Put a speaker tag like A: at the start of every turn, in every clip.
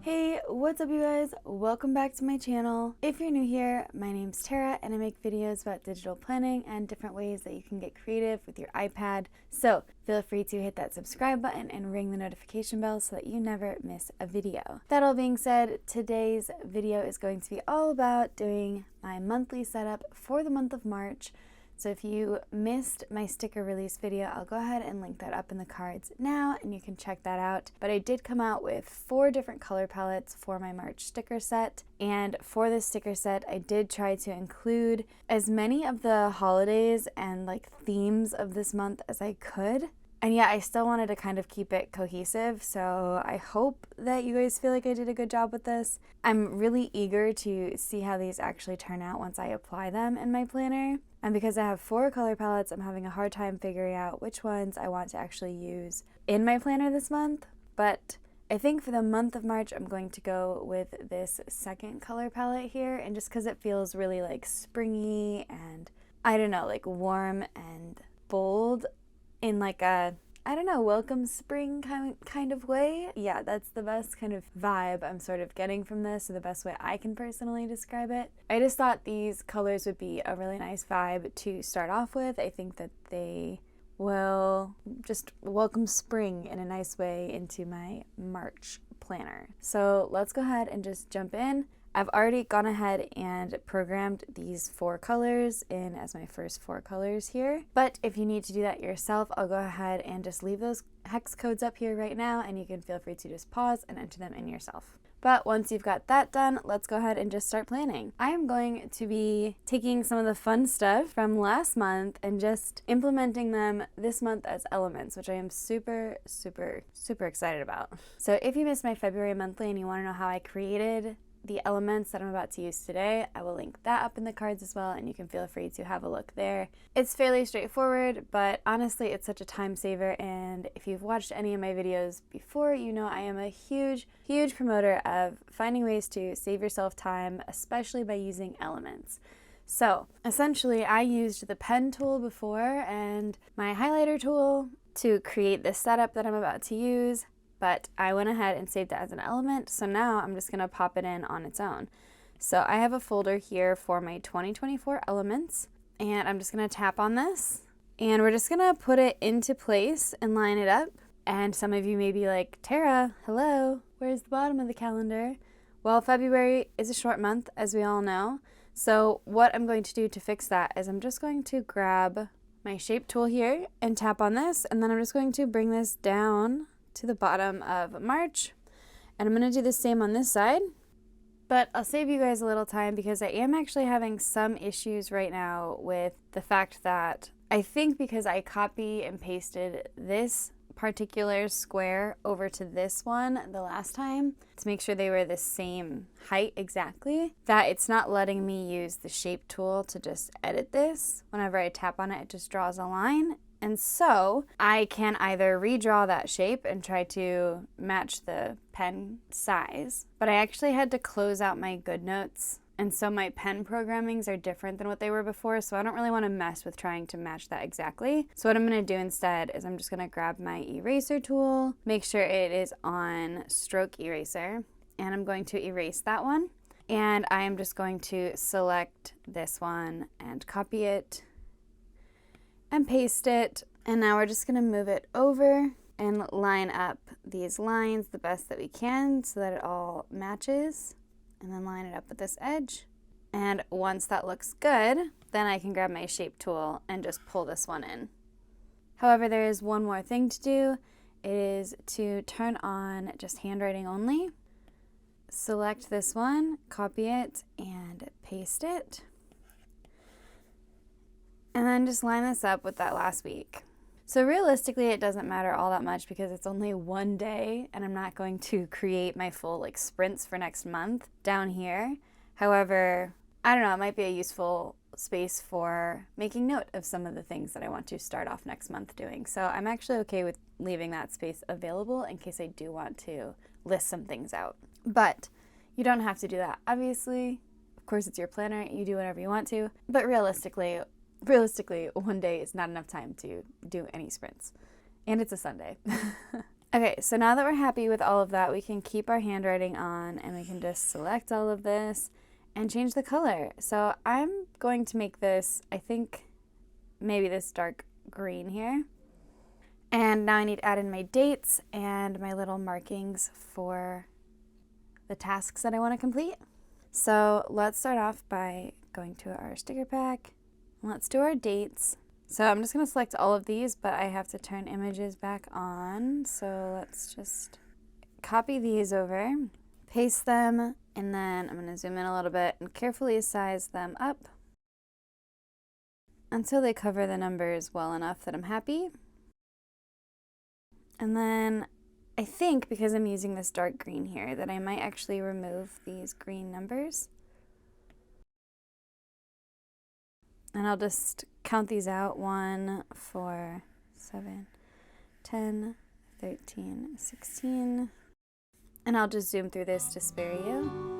A: Hey, what's up you guys? Welcome back to my channel. If you're new here, my name's Tara and I make videos about digital planning and different ways that you can get creative with your iPad. So feel free to hit that subscribe button and ring the notification bell so that you never miss a video. That all being said, today's video is going to be all about doing my monthly setup for the month of March. So if you missed my sticker release video, I'll go ahead and link that up in the cards now and you can check that out. But I did come out with 4 different color palettes for my March sticker set. And for this sticker set, I did try to include as many of the holidays and themes of this month as I could. And yeah, I still wanted to kind of keep it cohesive, so I hope that you guys feel like I did a good job with this. I'm really eager to see how these actually turn out once I apply them in my planner. And because I have 4 color palettes, I'm having a hard time figuring out which ones I want to actually use in my planner this month. But I think for the month of March, I'm going to go with this second color palette here, and just because it feels really springy and, I don't know, warm and bold in welcome spring kind of way. Yeah, that's the best kind of vibe I'm sort of getting from this, or the best way I can personally describe it. I just thought these colors would be a really nice vibe to start off with. I think that they will just welcome spring in a nice way into my March planner. So let's go ahead and just jump in. I've already gone ahead and programmed these 4 colors in as my first 4 colors here. But if you need to do that yourself, I'll go ahead and just leave those hex codes up here right now, and you can feel free to just pause and enter them in yourself. But once you've got that done, let's go ahead and just start planning. I am going to be taking some of the fun stuff from last month and just implementing them this month as elements, which I am super excited about. So if you missed my February monthly and you want to know how I created the elements that I'm about to use today, I will link that up in the cards as well, and you can feel free to have a look there. It's fairly straightforward, but honestly it's such a time saver, and if you've watched any of my videos before, you know I am a huge promoter of finding ways to save yourself time, especially by using elements. So essentially I used the pen tool before and my highlighter tool to create this setup that I'm about to use, but I went ahead and saved it as an element, so now I'm just going to pop it in on its own. So I have a folder here for my 2024 elements, and I'm just going to tap on this, and we're just going to put it into place and line it up. And some of you may be like, Tara, hello, where's the bottom of the calendar? Well, February is a short month, as we all know, so what I'm going to do to fix that is I'm just going to grab my shape tool here and tap on this, and then I'm just going to bring this down to the bottom of March, and I'm going to do the same on this side. But I'll save you guys a little time because I am actually having some issues right now with the fact that I think because I copy and pasted this particular square over to this one the last time to make sure they were the same height exactly, that it's not letting me use the shape tool to just edit this. Whenever I tap on it, it just draws a line. And so I can either redraw that shape and try to match the pen size, but I actually had to close out my Goodnotes, and so my pen programmings are different than what they were before, so I don't really want to mess with trying to match that exactly. So what I'm going to do instead is I'm just going to grab my eraser tool, make sure it is on stroke eraser, and I'm going to erase that one. And I am just going to select this one and copy it and paste it, and now we're just going to move it over and line up these lines the best that we can so that it all matches, and then line it up with this edge. And once that looks good, then I can grab my shape tool and just pull this one in. However, there is one more thing to do. It is to turn on just handwriting only. Select this one, copy it, and paste it. And then just line this up with that last week. So realistically, it doesn't matter all that much because it's only one day and I'm not going to create my full sprints for next month down here. However, I don't know, it might be a useful space for making note of some of the things that I want to start off next month doing. So I'm actually okay with leaving that space available in case I do want to list some things out. But you don't have to do that, obviously. Of course, it's your planner, you do whatever you want to, but realistically, one day is not enough time to do any sprints. And it's a Sunday. Okay, so now that we're happy with all of that, we can keep our handwriting on and we can just select all of this and change the color. So I'm going to make this, I think, maybe this dark green here. And now I need to add in my dates and my little markings for the tasks that I want to complete. So let's start off by going to our sticker pack. Let's do our dates. So I'm just going to select all of these, but I have to turn images back on. So let's just copy these over, paste them, and then I'm going to zoom in a little bit and carefully size them up until they cover the numbers well enough that I'm happy. And then I think because I'm using this dark green here that I might actually remove these green numbers. And I'll just count these out: 1, 4, 7, 10, 13, 16. And I'll just zoom through this to spare you.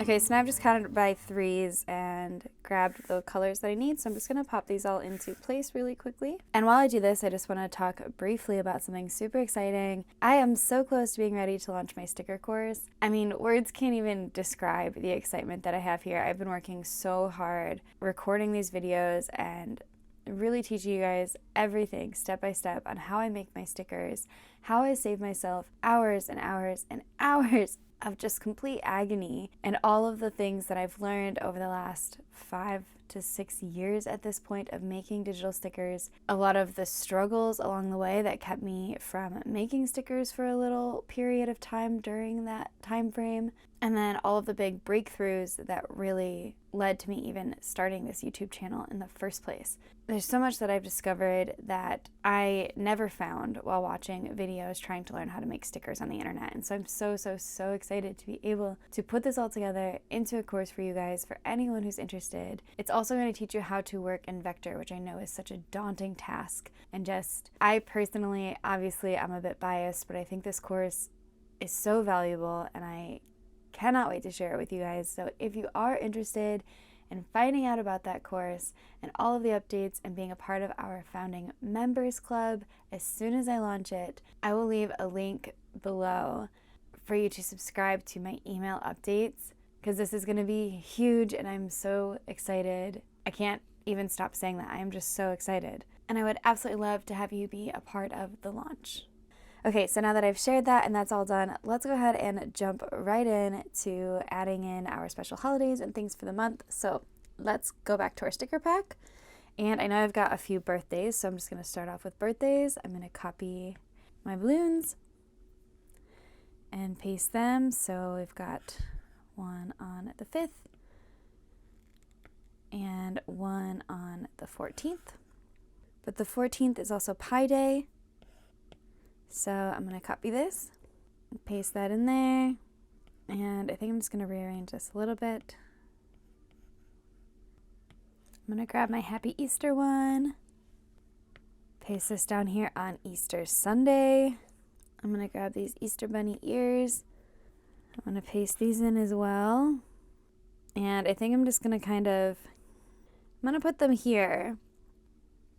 A: Okay, so now I've just counted by threes and grabbed the colors that I need, so I'm just going to pop these all into place really quickly. And while I do this, I just want to talk briefly about something super exciting. I am so close to being ready to launch my sticker course. I mean, words can't even describe the excitement that I have here. I've been working so hard recording these videos and really teaching you guys everything step by step on how I make my stickers, how I save myself hours and hours and hours of just complete agony, and all of the things that I've learned over the last 5 to 6 years at this point of making digital stickers, a lot of the struggles along the way that kept me from making stickers for a little period of time during that time frame, and then all of the big breakthroughs that really led to me even starting this YouTube channel in the first place. There's so much that I've discovered that I never found while watching videos trying to learn how to make stickers on the internet. And so I'm so excited to be able to put this all together into a course for you guys, for anyone who's interested. It's also going to teach you how to work in vector, which I know is such a daunting task. And I personally, obviously I'm a bit biased, but I think this course is so valuable and I cannot wait to share it with you guys. So if you are interested in finding out about that course and all of the updates and being a part of our founding members club, as soon as I launch it, I will leave a link below for you to subscribe to my email updates, because this is going to be huge and I'm so excited. I can't even stop saying that. I am just so excited. And I would absolutely love to have you be a part of the launch. Okay, so now that I've shared that and that's all done, let's go ahead and jump right in to adding in our special holidays and things for the month. So let's go back to our sticker pack. And I know I've got a few birthdays, so I'm just going to start off with birthdays. I'm going to copy my balloons and paste them. So we've got one on the 5th and one on the 14th. But the 14th is also Pi Day. So I'm going to copy this, paste that in there, and I think I'm just going to rearrange this a little bit. I'm going to grab my Happy Easter one, paste this down here on Easter Sunday. I'm going to grab these Easter Bunny ears. I'm going to paste these in as well. And I think I'm just going to I'm going to put them here.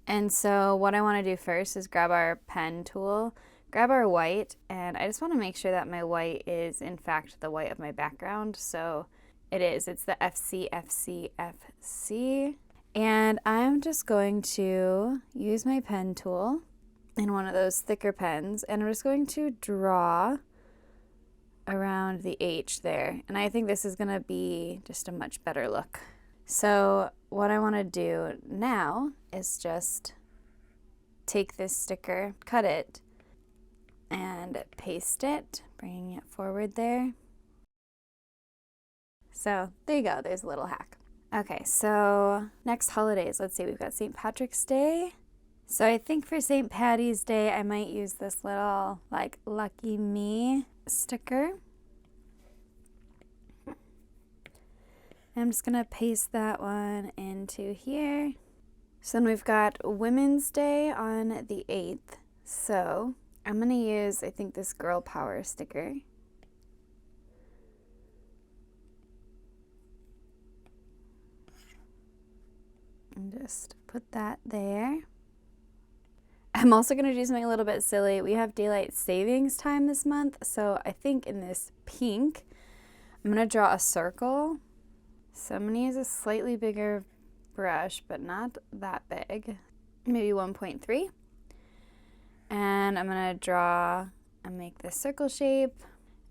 A: And so what I want to do first is grab our pen tool, grab our white, and I just want to make sure that my white is in fact the white of my background. So it is. It's the FCFCFC. And I'm just going to use my pen tool in one of those thicker pens, and I'm just going to draw around the H there. And I think this is going to be just a much better look. So what I want to do now is just take this sticker, cut it, and paste it, bringing it forward there. So there you go, there's a little hack. Okay, so next holidays, let's see, we've got St. Patrick's Day. So I think for St. Patty's Day, I might use this little like lucky me sticker. I'm just gonna paste that one into here. So then we've got Women's Day on the 8th. So I'm gonna use, I think, this girl power sticker. And just put that there. I'm also going to do something a little bit silly. We have daylight savings time this month, so I think in this pink, I'm going to draw a circle. So I'm going to use a slightly bigger brush, but not that big, maybe 1.3. And I'm going to draw and make this circle shape.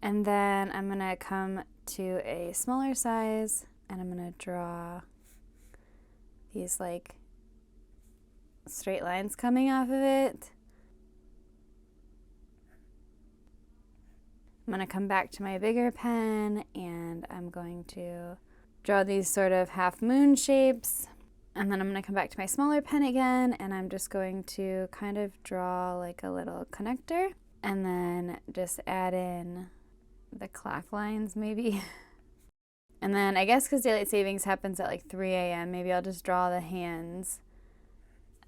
A: And then I'm going to come to a smaller size and I'm going to draw these like straight lines coming off of it. I'm going to come back to my bigger pen and I'm going to draw these sort of half moon shapes. And then I'm going to come back to my smaller pen again and I'm just going to kind of draw like a little connector and then just add in the clock lines maybe. And then I guess because daylight savings happens at like 3 a.m., maybe I'll just draw the hands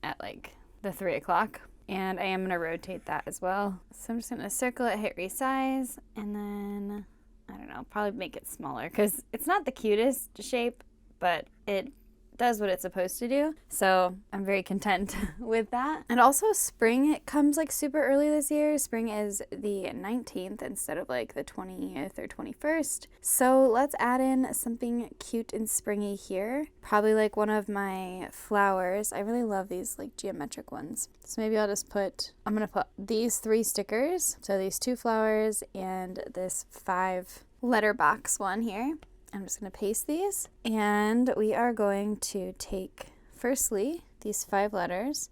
A: at like the 3 o'clock. And I am going to rotate that as well. So I'm just going to circle it, hit resize, and then, I don't know, probably make it smaller because it's not the cutest shape, but it does what it's supposed to do. So I'm very content with that. And also spring, it comes like super early this year. Spring is the 19th instead of like the 20th or 21st. So let's add in something cute and springy here. Probably like one of my flowers. I really love these like geometric ones. So maybe I'll just I'm gonna put these 3 stickers. So these 2 flowers and this 5 letter box one here. I'm just going to paste these and we are going to take firstly these 5 letters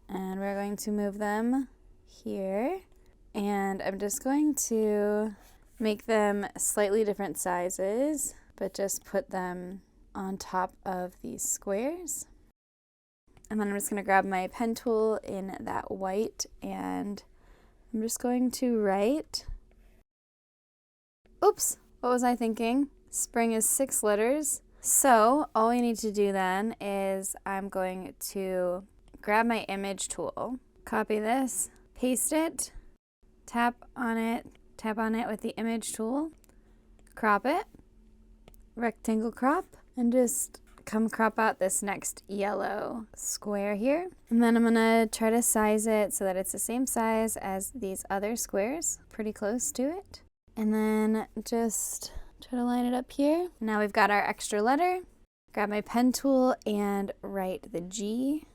A: and we're going to move them here and I'm just going to make them slightly different sizes but just put them on top of these squares. And then I'm just going to grab my pen tool in that white and I'm just going to write, oops, what was I thinking? Spring is 6 letters. So all we need to do then is I'm going to grab my image tool, copy this, paste it, tap on it with the image tool, crop it, rectangle crop, and just come crop out this next yellow square here. And then I'm gonna try to size it so that it's the same size as these other squares, pretty close to it. And then just try to line it up here. Now we've got our extra letter. Grab my pen tool and write the G.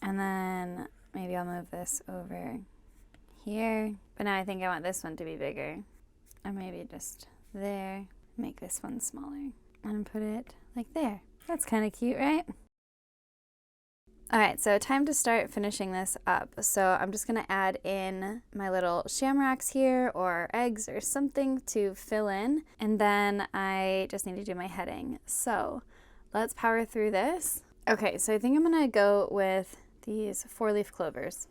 A: And then maybe I'll move this over here. But now I think I want this one to be bigger. Or maybe just there. Make this one smaller. And put it like there. That's kind of cute, right? Alright, so time to start finishing this up. So I'm just going to add in my little shamrocks here or eggs or something to fill in. And then I just need to do my heading. So let's power through this. Okay, so I think I'm going to go with these 4-leaf clovers.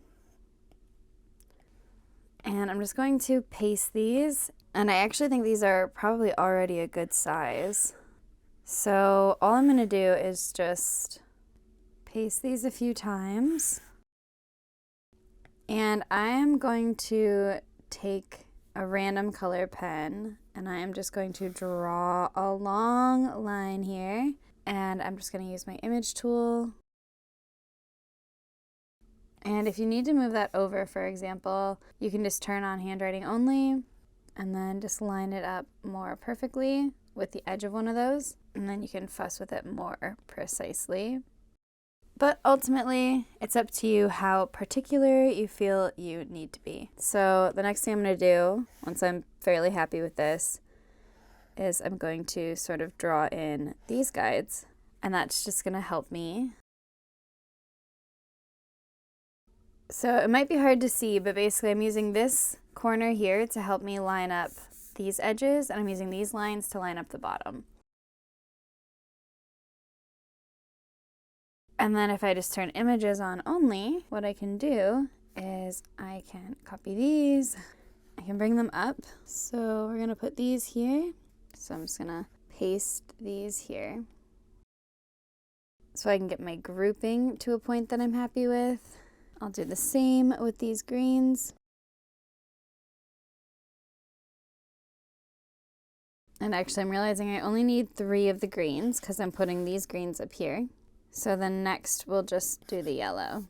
A: And I'm just going to paste these. And I actually think these are probably already a good size. So all I'm going to do is just paste these a few times. And I am going to take a random color pen and I am just going to draw a long line here. And I'm just going to use my image tool. And if you need to move that over, for example, you can just turn on handwriting only and then just line it up more perfectly with the edge of one of those. And then you can fuss with it more precisely. But ultimately, it's up to you how particular you feel you need to be. So the next thing I'm going to do, once I'm fairly happy with this, is I'm going to sort of draw in these guides. And that's just going to help me. So it might be hard to see, but basically I'm using this corner here to help me line up these edges, and I'm using these lines to line up the bottom. And then if I just turn images on only, what I can do is I can copy these. I can bring them up. So we're gonna put these here. So I'm just gonna paste these here. So I can get my grouping to a point that I'm happy with. I'll do the same with these greens. And actually I'm realizing I only need 3 of the greens because I'm putting these greens up here. So then next we'll just do the yellow.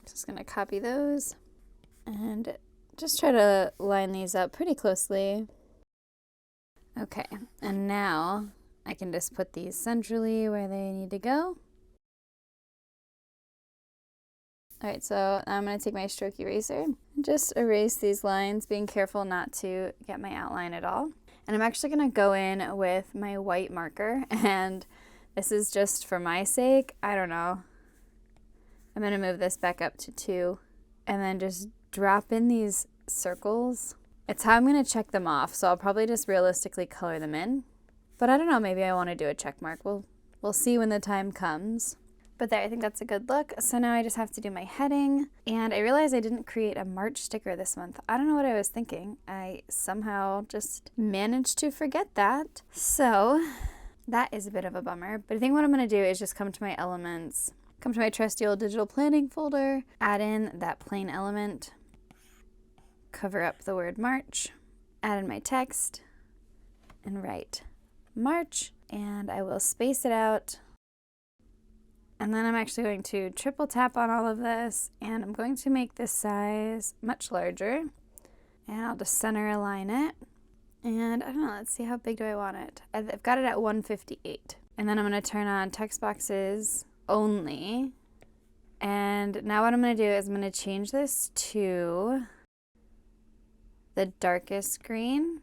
A: Just gonna copy those and just try to line these up pretty closely. Okay, and now I can just put these centrally where they need to go. All right, so I'm gonna take my stroke eraser and just erase these lines, being careful not to get my outline at all. And I'm actually gonna go in with my white marker, and this is just for my sake. I don't know. I'm gonna move this back up to 2 and then just drop in these circles. It's how I'm gonna check them off, so I'll probably just realistically color them in. But I don't know, maybe I wanna do a check mark. We'll see when the time comes. But there, I think that's a good look. So now I just have to do my heading. And I realized I didn't create a March sticker this month. I don't know what I was thinking. I somehow just managed to forget that. So that is a bit of a bummer. But I think what I'm gonna do is just come to my elements, come to my trusty old digital planning folder, add in that plain element, cover up the word March, add in my text, and write March, and I will space it out. And then I'm actually going to triple tap on all of this, and I'm going to make this size much larger, and I'll just center align it. And I don't know, let's see, how big do I want it? I've got it at 158. And then I'm gonna turn on text boxes only. And now what I'm gonna do is I'm gonna change this to the darkest green.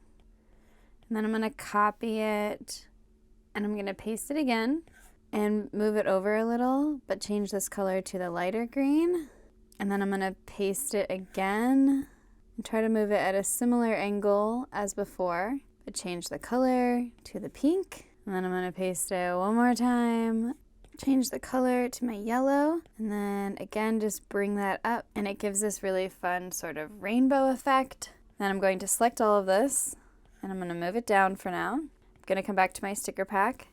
A: And then I'm gonna copy it and I'm gonna paste it again and move it over a little, but change this color to the lighter green. And then I'm gonna paste it again and try to move it at a similar angle as before, but change the color to the pink. And then I'm gonna paste it one more time, change the color to my yellow, and then again just bring that up, and it gives this really fun sort of rainbow effect. Then I'm going to select all of this and I'm gonna move it down for now. I'm gonna come back to my sticker pack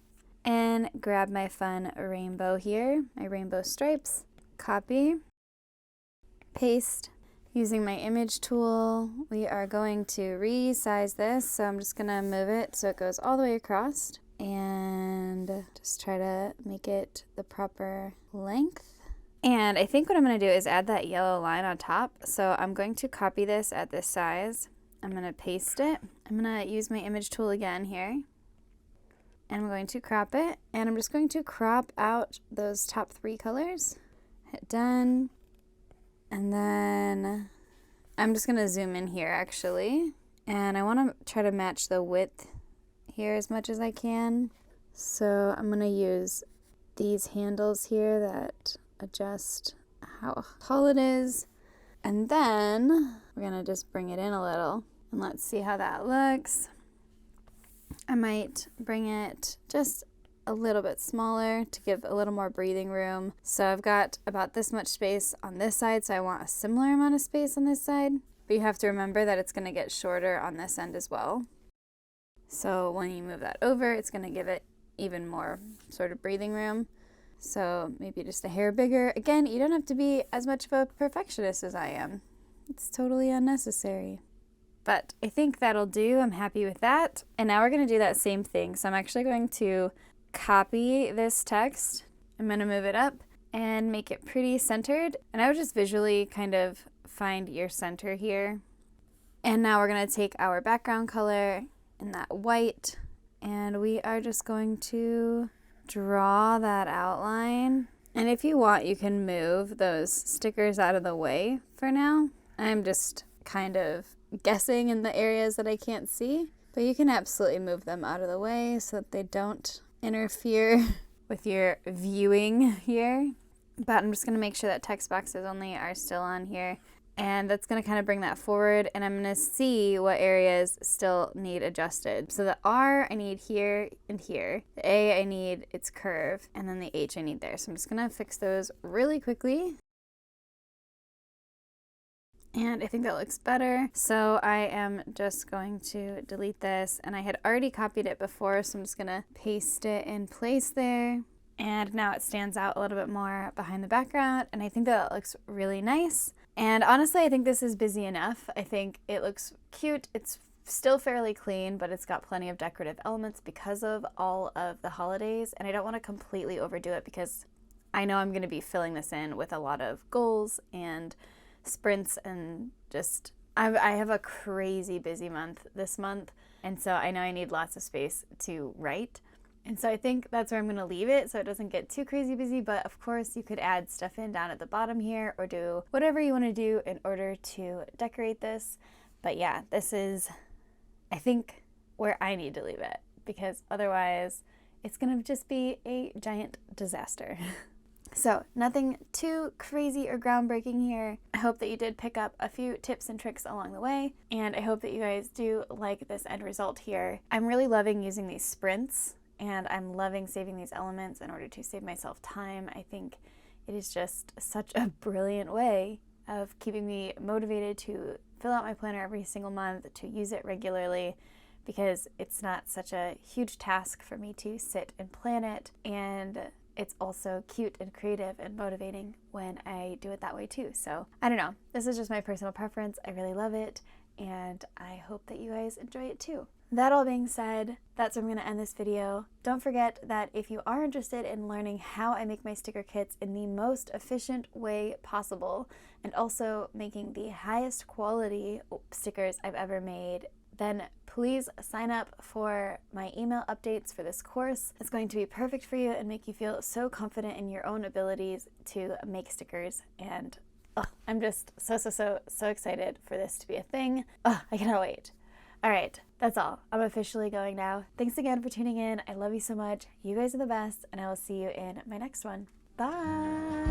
A: and grab my fun rainbow here, my rainbow stripes, copy, paste. Using my image tool, we are going to resize this, so I'm just gonna move it so it goes all the way across and just try to make it the proper length. And I think what I'm gonna do is add that yellow line on top. So I'm going to copy this at this size. I'm gonna paste it. I'm gonna use my image tool again here. And I'm going to crop it. And I'm just going to crop out those top 3 colors. Hit done. And then I'm just gonna zoom in here actually. And I wanna try to match the width here as much as I can. So I'm gonna use these handles here that adjust how tall it is. And then we're gonna just bring it in a little and let's see how that looks. I might bring it just a little bit smaller to give a little more breathing room. So I've got about this much space on this side, so I want a similar amount of space on this side. But you have to remember that it's gonna get shorter on this end as well. So when you move that over, it's gonna give it even more sort of breathing room. So maybe just a hair bigger. Again, you don't have to be as much of a perfectionist as I am. It's totally unnecessary. But I think that'll do. I'm happy with that. And now we're gonna do that same thing. So I'm actually going to copy this text. I'm gonna move it up and make it pretty centered. And I would just visually kind of find your center here. And now we're gonna take our background color in that white, and we are just going to draw that outline. And if you want, you can move those stickers out of the way for now. I'm just kind of guessing in the areas that I can't see, but you can absolutely move them out of the way so that they don't interfere with your viewing here. But I'm just gonna make sure that text boxes only are still on here. And that's gonna kind of bring that forward, and I'm gonna see what areas still need adjusted. So the R I need here and here. The A I need its curve, and then the H I need there. So I'm just gonna fix those really quickly. And I think that looks better. So I am just going to delete this, and I had already copied it before, so I'm just gonna paste it in place there. And now it stands out a little bit more behind the background, and I think that looks really nice. And honestly, I think this is busy enough. I think it looks cute. It's still fairly clean, but it's got plenty of decorative elements because of all of the holidays. And I don't want to completely overdo it because I know I'm going to be filling this in with a lot of goals and sprints, and just I have a crazy busy month this month. And so I know I need lots of space to write. And so I think that's where I'm going to leave it so it doesn't get too crazy busy. But of course, you could add stuff in down at the bottom here or do whatever you want to do in order to decorate this. But yeah, this is, I think, where I need to leave it, because otherwise it's going to just be a giant disaster. So nothing too crazy or groundbreaking here. I hope that you did pick up a few tips and tricks along the way, and I hope that you guys do like this end result here. I'm really loving using these sprints, and I'm loving saving these elements in order to save myself time. I think it is just such a brilliant way of keeping me motivated to fill out my planner every single month, to use it regularly, because it's not such a huge task for me to sit and plan it, and it's also cute and creative and motivating when I do it that way too. So I don't know, this is just my personal preference. I really love it, and I hope that you guys enjoy it too. That all being said, that's where I'm going to end this video. Don't forget that if you are interested in learning how I make my sticker kits in the most efficient way possible, and also making the highest quality stickers I've ever made, then please sign up for my email updates for this course. It's going to be perfect for you and make you feel so confident in your own abilities to make stickers. And I'm just so excited for this to be a thing. I cannot wait. All right, that's all. I'm officially going now. Thanks again for tuning in. I love you so much. You guys are the best, and I will see you in my next one. Bye.